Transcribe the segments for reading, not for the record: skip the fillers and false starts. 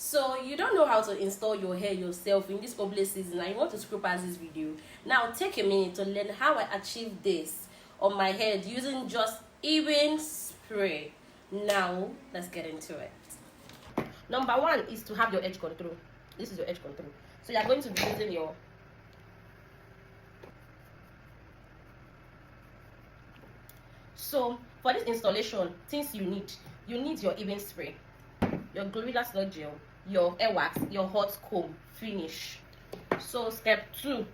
So you don't know how to install your hair yourself in this public season and you want to scroll past this video. Now take a minute to learn how I achieved this on my head using just Ebin spray. Now let's get into it. Number one is to have your edge control. This is your edge control. So you're going to be using your so for this installation, things you need your Ebin spray, your Glorious Lord gel, your hair wax, your hot comb finish. So step 2,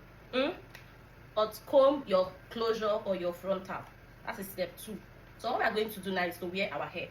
hot comb your closure or your frontal. That is step 2. So what we are going to do now is to wear our hair.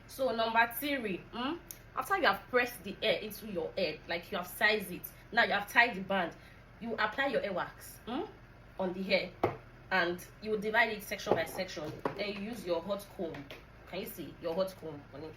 So number 3, after you have pressed the hair into your head, like you have sized it, now you have tied the band, you apply your hair wax on the hair, and you will divide it section by section. Then you use your hot comb. Can you see your hot comb on it?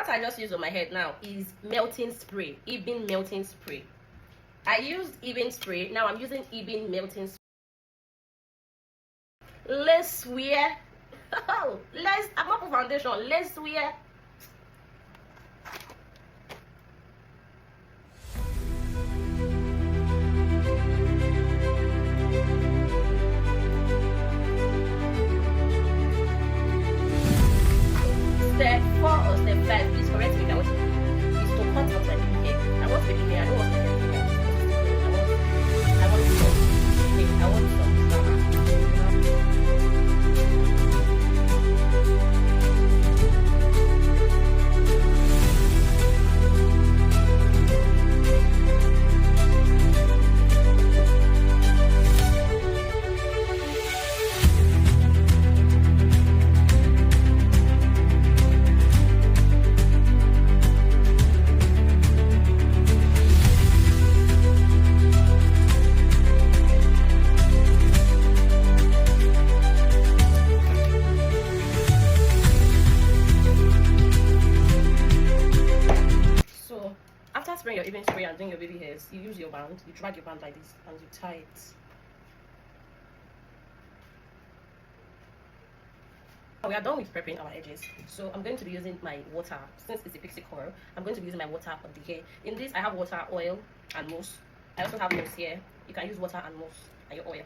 I just use on my head now is melting spray, Ebin melting spray. I used Ebin spray, now I'm using Ebin melting spray. Let's wear I'm not for foundation, let's wear step 4 or step 5, please correct me if I want to, is to cut out my baby hair. I want baby hair, I don't want my hair to be I want to stop. I want to stop. Spraying your Ebin spray and doing your baby hairs, you use your band, you drag your band like this and you tie it. We are done with prepping our edges, so I'm going to be using my water. Since it's a pixie coral, I'm going to be using my water on the hair. In this I have water, oil and mousse. I also have mousse here. You can use water and mousse and your oil.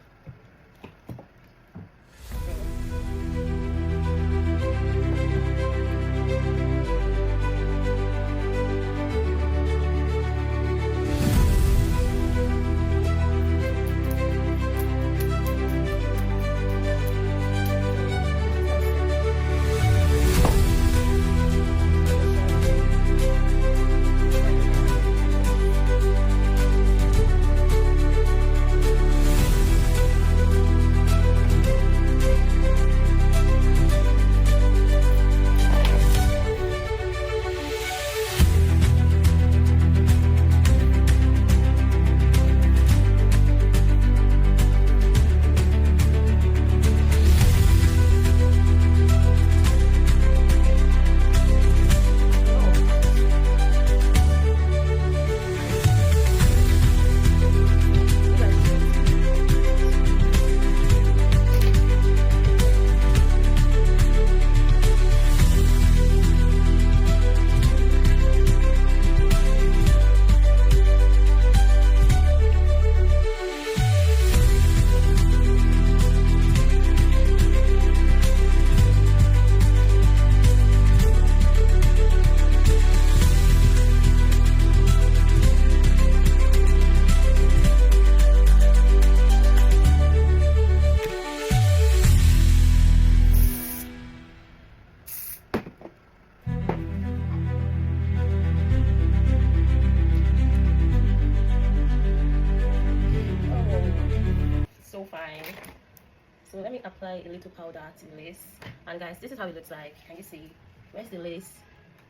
So let me apply a little powder to the lace. And guys, this is how it looks like. Can you see? Where's the lace?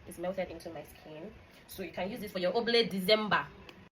It's melted into my skin. So you can use this for your oblate December.